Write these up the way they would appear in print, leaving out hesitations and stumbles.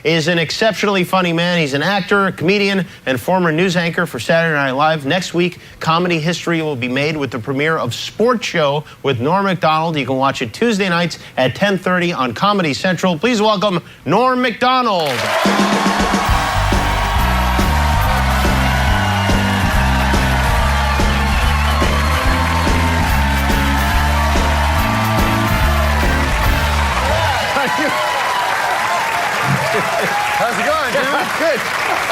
Is an exceptionally funny man. He's an actor, a comedian, and former news anchor for Saturday Night Live. Next week, comedy history will be made with the premiere of Sports Show with Norm Macdonald. You can watch it Tuesday nights at 10:30 on Comedy Central. Please welcome Norm Macdonald. How's it going, dude? Good.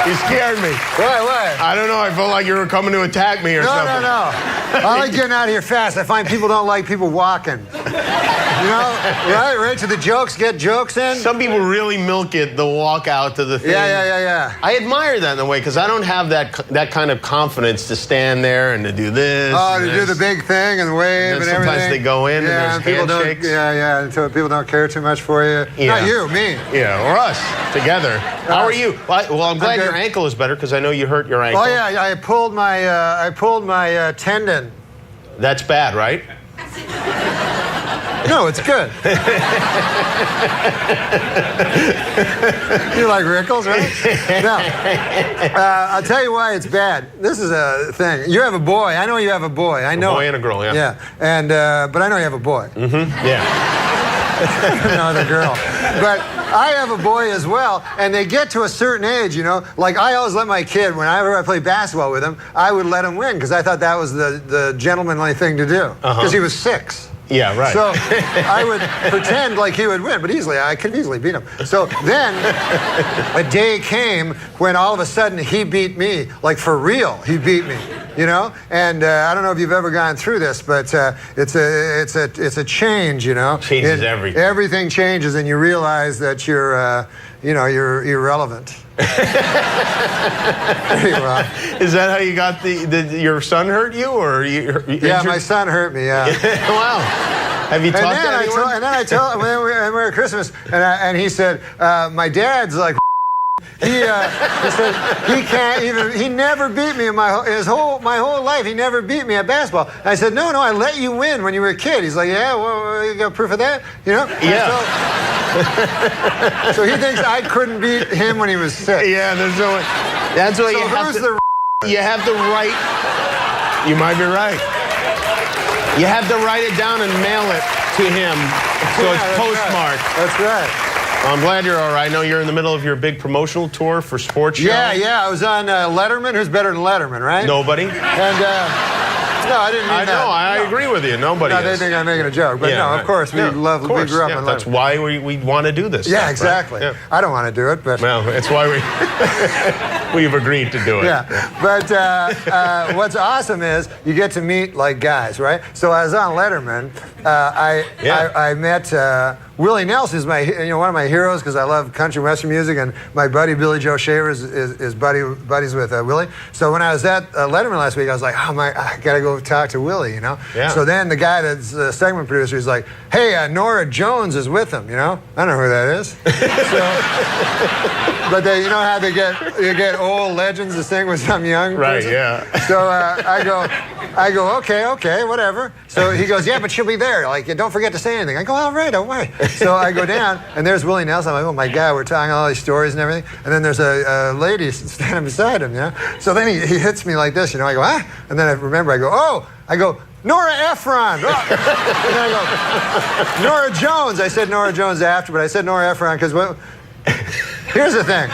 You scared me. Why? I don't know. I felt like you were coming to attack me or something. No. I like getting out of here fast. I find people don't like people walking. You know, right? So the jokes get jokes in. Some people really milk it, the walk out to the thing. Yeah. I admire that in a way because I don't have that kind of confidence to stand there and to do this. Oh, to do the big thing and wave and everything. Sometimes they go in and there's people handshakes. Until people don't care too much for you. Yeah. Not you, me. Yeah, or us together. How are you? Well, I'm glad your ankle is better because I know you hurt your ankle. Oh yeah, I pulled my tendon. That's bad, right? No, it's good. You like Rickles, right? No. I'll tell you why it's bad. This is a thing. You have a boy. I know you have a boy. I know. A boy and a girl, yeah. Yeah, and but I know you have a boy. Mm-hmm. Yeah. No, the girl. But I have a boy as well, and they get to a certain age, you know. Like I always let my kid, whenever I played basketball with him, I would let him win because I thought that was the gentlemanly thing to do. Because he was 6. Yeah, right. So I would pretend like he would win, but I could easily beat him. So then a day came when all of a sudden he beat me, like for real, he beat me, you know? And I don't know if you've ever gone through this, but it's a change, you know? Changes everything. Everything changes and you realize that you're irrelevant. Is that how you got your son hurt you, or you? Yeah, my son hurt me. Yeah. Wow. Have you talked to anyone? And then I told him when we were at Christmas, and he said, my dad's like. He said he can't even. He never beat me in my whole life. He never beat me at basketball. And I said, no, I let you win when you were a kid. He's like, yeah, well, you got proof of that, you know? Yeah. So he thinks I couldn't beat him when he was 6. Yeah, there's no way. That's why you have to. You have to write. You might be right. You have to write it down and mail it to him, so it's postmarked. Right. That's right. Well, I'm glad you're all right. I know you're in the middle of your big promotional tour for Sports Show. Yeah. I was on Letterman. Who's better than Letterman, right? Nobody. And no, I didn't mean that. I agree with you. Nobody. No, they think I'm making a joke. But no, of course, we grew up on Letterman. That's why we want to do this. Yeah, stuff, exactly. Right? Yeah. I don't want to do it, but well, it's why we've agreed to do it. Yeah, but what's awesome is you get to meet like guys, right? So I was on Letterman. I met Willie Nelson, is one of my heroes because I love country western music, and my buddy Billy Joe Shaver is buddies with Willie. So when I was at Letterman last week, I was like, I gotta go talk to Willie, you know. Yeah. So then the guy that's the segment producer is like, hey, Nora Jones is with him, you know. I don't know who that is. But you know how you get old legends to sing with some young person? Yeah. So I go, okay, whatever. So he goes, yeah, but she'll be there. Like, don't forget to say anything. I go, all right, don't worry. So I go down, and there's Willie Nelson. I'm like, oh my God, we're telling all these stories and everything. And then there's a lady standing beside him, you know. So then he hits me like this, you know. I go, ah, and then I remember, I go, Nora Ephron. Oh. And then I go, Nora Jones. I said Nora Jones after, but I said Nora Ephron because here's the thing.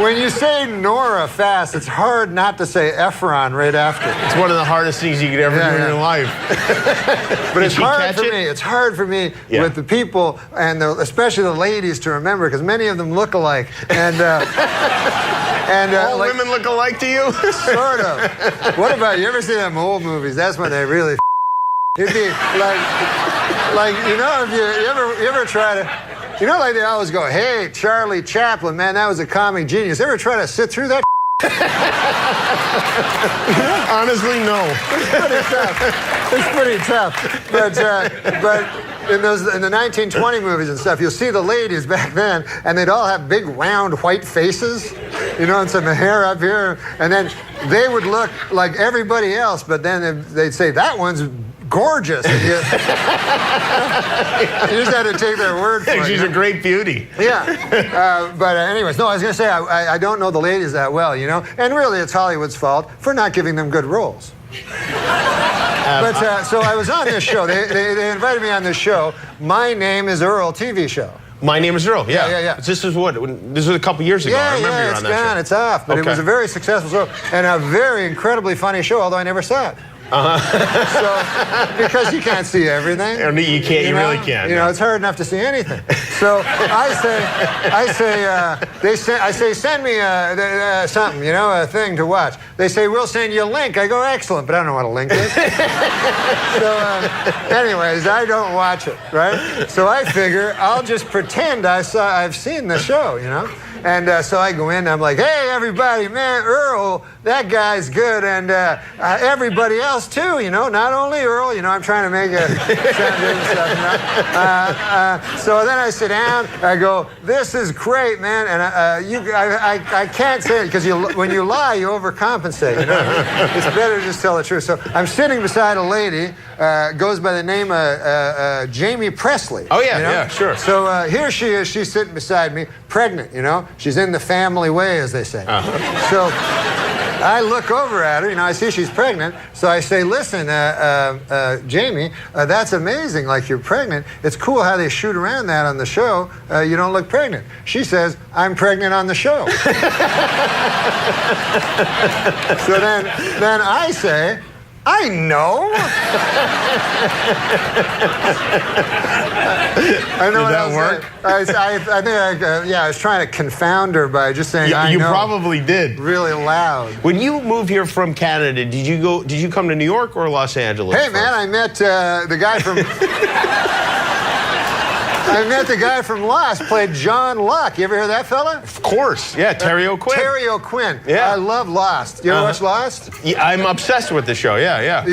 When you say Nora fast, it's hard not to say Ephron right after. It's one of the hardest things you could ever do in your life. But it's hard for me. It's hard for me with the people, and especially the ladies, to remember because many of them look alike. And all women look alike to you? Sort of. What about you? Ever see them old movies? That's when they really. It'd be like you know, if you ever try to. You know, like they always go, hey, Charlie Chaplin, man, that was a comic genius. Ever try to sit through that? Honestly, no. It's pretty tough. But in the 1920 movies and stuff, you'll see the ladies back then, and they'd all have big, round, white faces, you know, and some hair up here. And then they would look like everybody else, but then they'd say, that one's gorgeous. And you just had to take their word for it. She's a great beauty. Yeah. But anyways, no, I was going to say, I don't know the ladies that well, you know? And really, it's Hollywood's fault for not giving them good roles. But so I was on this show. They invited me on this show. My Name is Earl TV show. My Name is Earl. Yeah. This is what? This was a couple years ago. I remember you were on that show. It's off. But it was a very successful show and a very incredibly funny show, although I never saw it. So, because you can't see everything. You can't. You really can't. You know, it's hard enough to see anything. So I say, send me something, you know, a thing to watch. They say, we'll send you a link. I go, excellent, but I don't know what a link is. So, anyways, I don't watch it, right? So I figure I'll just pretend I've seen the show, you know. And so I go in, and I'm like, hey, everybody, man, Earl, that guy's good, and everybody else, too, you know, not only Earl, you know, I'm trying to make a sound good and stuff, you know. So then I sit down, I go, this is great, man, and I can't say it, because when you lie, you overcompensate, you know. It's better to just tell the truth. So I'm sitting beside a lady, goes by the name of Jamie Presley. Oh, yeah, you know? Yeah, sure. So here she is, she's sitting beside me, pregnant, you know. She's in the family way, as they say. So I look over at her, you know, I see she's pregnant, so I say, listen, Jamie, that's amazing, like you're pregnant. It's cool how they shoot around that on the show. You don't look pregnant. She says, I'm pregnant on the show. So then I say, I know. I know. Did that work? I think I was trying to confound her by just saying I know. You probably did. Really loud. When you moved here from Canada, did you come to New York or Los Angeles? Hey, man, I met the guy from. I met the guy from Lost, played John Locke. You ever hear that fella? Of course, yeah, Terry O'Quinn. Terry O'Quinn. Yeah. I love Lost. You ever watch Lost? Yeah, I'm obsessed with the show. Yeah.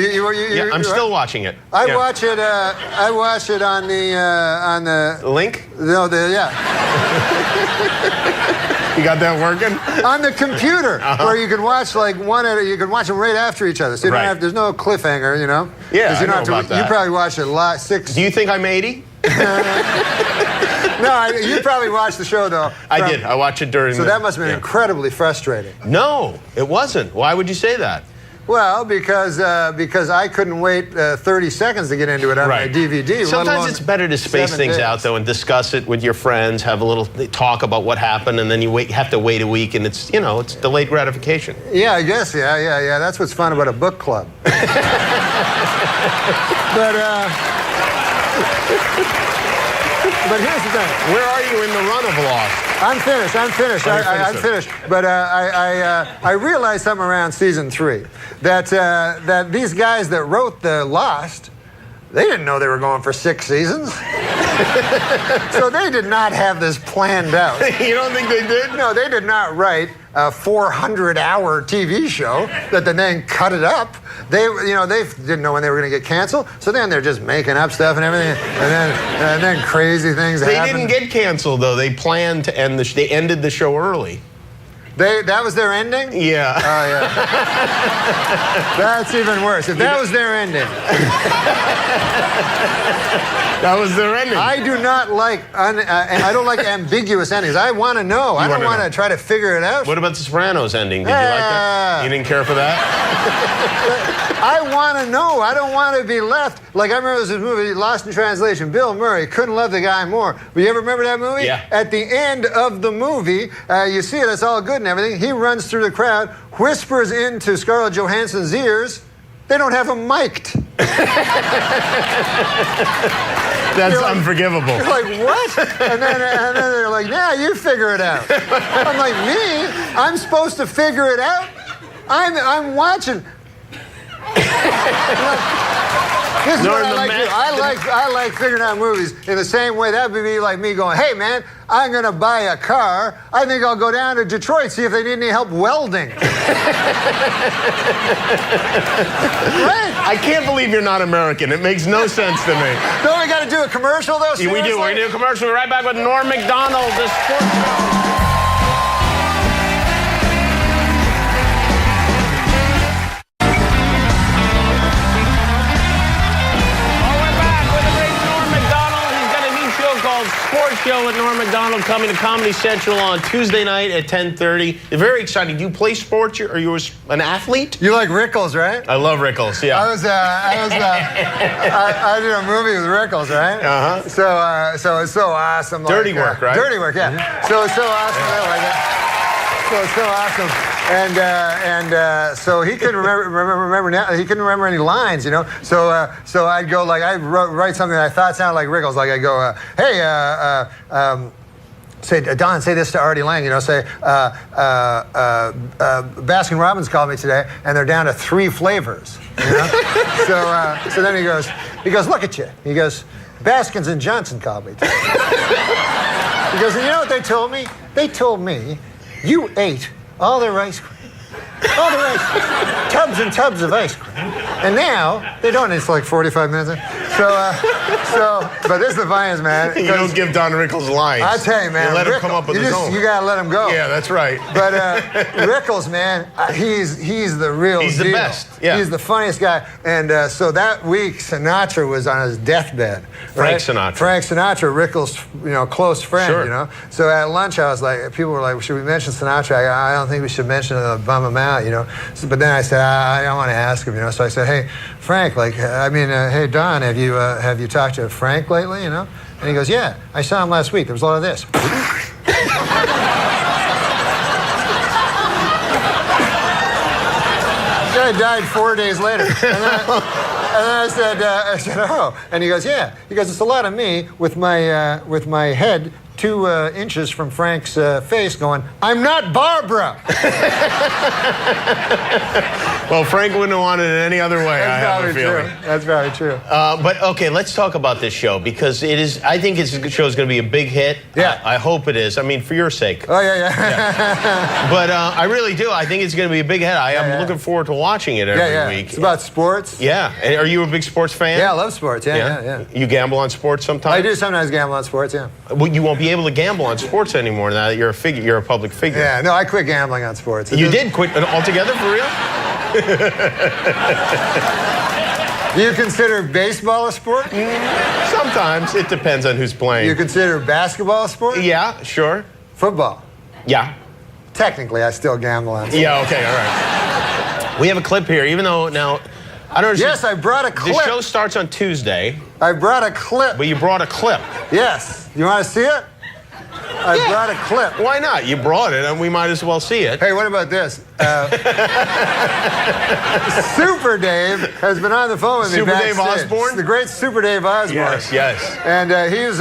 I'm still watching it. I watch it. I watch it on the link. No, You got that working? On the computer, where you can watch you can watch them right after each other. So you don't have. There's no cliffhanger, you know. Yeah, you know about that. You probably watch it 6. Do you think I'm 80? No, you probably watched the show, though. I did. I watched it during. So that must have been incredibly frustrating. No, it wasn't. Why would you say that? Well, because I couldn't wait 30 seconds to get into it on my DVD. Sometimes it's better to space things out, though, and discuss it with your friends, have a little talk about what happened, and then you have to wait a week, and it's delayed gratification. Yeah, I guess. Yeah. That's what's fun about a book club. But here's the thing. Where are you in the run of Lost? I'm finished. I'm finished. But I realized something around season 3 that these guys that wrote the Lost, they didn't know they were going for 6 seasons. So they did not have this planned out. You don't think they did? No, they did not write a 400-hour TV show that then cut it up. They didn't know when they were going to get canceled. So then they're just making up stuff and everything, and then crazy things happen. They didn't get canceled though. They planned to end they ended the show early. That was their ending? Yeah. Oh, yeah. That's even worse. If that was their ending. That was their ending. I do not like, I don't like ambiguous endings. I want to know. I don't want to try to figure it out. What about the Sopranos ending? Did you like that? You didn't care for that? I want to know. I don't want to be left. Like, I remember this movie, Lost in Translation. Bill Murray, couldn't love the guy more. But you ever remember that movie? Yeah. At the end of the movie, you see it, it's all good and everything. He runs through the crowd, whispers into Scarlett Johansson's ears. They don't have him mic'd. That's unforgivable. You're like, what? And then they're like, yeah, you figure it out. I'm like, me? I'm supposed to figure it out? I'm watching. This is what I like to do. I like figuring out movies in the same way. That would be like me going, hey, man, I'm going to buy a car. I think I'll go down to Detroit, see if they need any help welding. Right? I can't believe you're not American. It makes no sense to me. Don't we got to do a commercial, though? Yeah, we do. We're going to do a commercial. We're right back with Norm Macdonald, the sports show. Show with Norm Macdonald coming to Comedy Central on Tuesday night at 10:30. Very exciting. Do you play sports? Are you an athlete? You like Rickles, right? I love Rickles, yeah. I did a movie with Rickles, right? Uh-huh. So it's so awesome. Dirty Work, right? Dirty Work, yeah. So it's so awesome. I like it. So it's so awesome. So he couldn't remember he couldn't remember any lines, you know. So I'd go like I'd write something that I thought sounded like Rickles. Like I go, hey, say Don, say this to Artie Lang, you know. Say Baskin Robbins called me today, and they're down to 3 flavors. You know? So then he goes, look at you. He goes, Baskins and Johnson called me today. He goes, and you know what they told me? They told me you ate all their ice cream. All the ice cream. Tubs and tubs of ice cream. And now, they don't, it's like 45 minutes in. But this is the funniest, man. You don't give Don Rickles lines. I tell you, man. You let him come up with his own. You gotta let him go. Yeah, that's right. But Rickles, man, he's the real deal. He's the best. Yeah. He's the funniest guy. And so that week, Sinatra was on his deathbed. Frank Sinatra. Frank Sinatra, Rickles', close friend, Sure. you know. So at lunch, I was like, people were like, should we mention Sinatra? I don't think we should mention it, bum him out, you know. So, but then I said, I don't want to ask him, you know. So I said, hey, Frank, hey, Don, have you talked to Frank lately, you know? And he goes, yeah, I saw him last week. There was a lot of this. Guy died 4 days later. And then I said, oh. And he goes, yeah. He goes, it's a lot of me with my head 2 inches from Frank's face going, I'm not Barbara. Well, Frank wouldn't have wanted it any other way, I have a feeling. That's very true. But okay, let's talk about this show because I think this show is going to be a big hit. Yeah. I hope it is. I mean, for your sake. Oh, yeah. But I really do. I think it's going to be a big hit. I'm looking forward to watching it every week. It's about sports. Yeah. And are you a big sports fan? Yeah, I love sports. Yeah. You gamble on sports sometimes? I do sometimes gamble on sports, yeah. Well, you won't be able to gamble on sports anymore now that you're a public figure. Yeah, no, I quit gambling on sports. You did quit altogether, for real? Do you consider baseball a sport? Sometimes. It depends on who's playing. You consider basketball a sport? Yeah, sure. Football? Yeah. Technically, I still gamble on sports. Yeah, okay, all right. We have a clip here, even though now, I don't know. Yes, I brought a clip. The show starts on Tuesday. I brought a clip. But you brought a clip. Yes. You want to see it? I brought a clip. Why not? You brought it, and we might as well see it. Hey, what about this? Super Dave has been on the phone with me Super backstage. Dave Osborne? The great Super Dave Osborne. Yes. And he's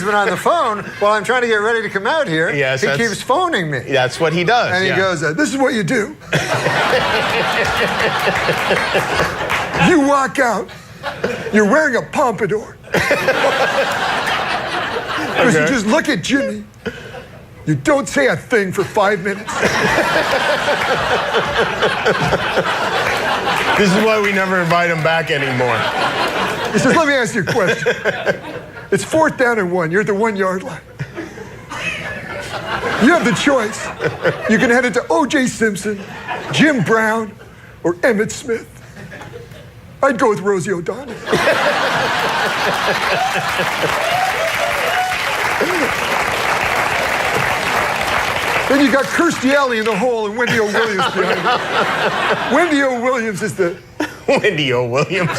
been on the phone while I'm trying to get ready to come out here. Yes, he keeps phoning me. That's what he does. And he goes, this is what you do. You walk out. You're wearing a pompadour. Because you just look at Jimmy. You don't say a thing for 5 minutes. This is why we never invite him back anymore. He says, let me ask you a question. It's 4th down and 1. You're at the 1 yard line. You have the choice. You can head it to O.J. Simpson, Jim Brown, or Emmitt Smith. I'd go with Rosie O'Donnell. Then you got Kirstie Alley in the hole and Wendy O. Williams behind her. Wendy O. Williams is the... Wendy O. Williams?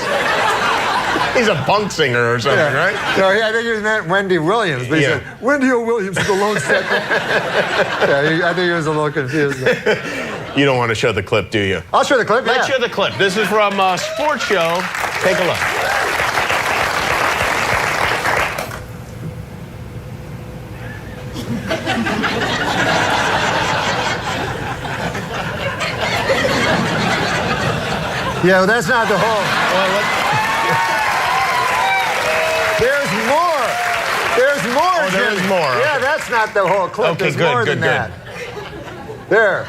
He's a punk singer or something, right? No, I think he meant Wendy Williams, but he said, Wendy O. Williams is the lone second. I think he was a little confused. You don't want to show the clip, do you? I'll show the clip, Let's show the clip. This is from Sports Show. Take a look. Yeah, well, that's not the whole. There's more. There's more. Oh, there is more. Yeah, that's not the whole clip. Okay, There's more than that. There.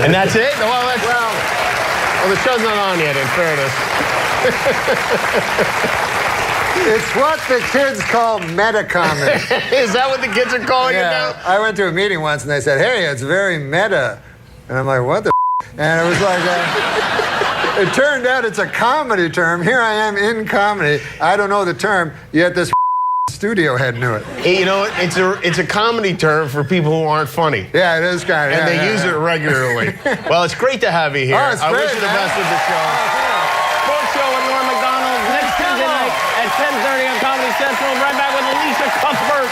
And that's it? Well, the show's not on yet, in fairness. It's what the kids call meta-comedy. Is that what the kids are calling it now? I went to a meeting once and they said, hey, it's very meta. And I'm like, what the And it was like, It turned out it's a comedy term. Here I am in comedy. I don't know the term, yet this studio head knew it. Hey, you know, it's a comedy term for people who aren't funny. Yeah, it is kind of. And they use it regularly. Well, it's great to have you here. Oh, it's I great, wish you the man. best with the show. Sports show with Norm Macdonald next Tuesday night at 10:30 on Comedy Central. Right back with Alicia Cuthbert.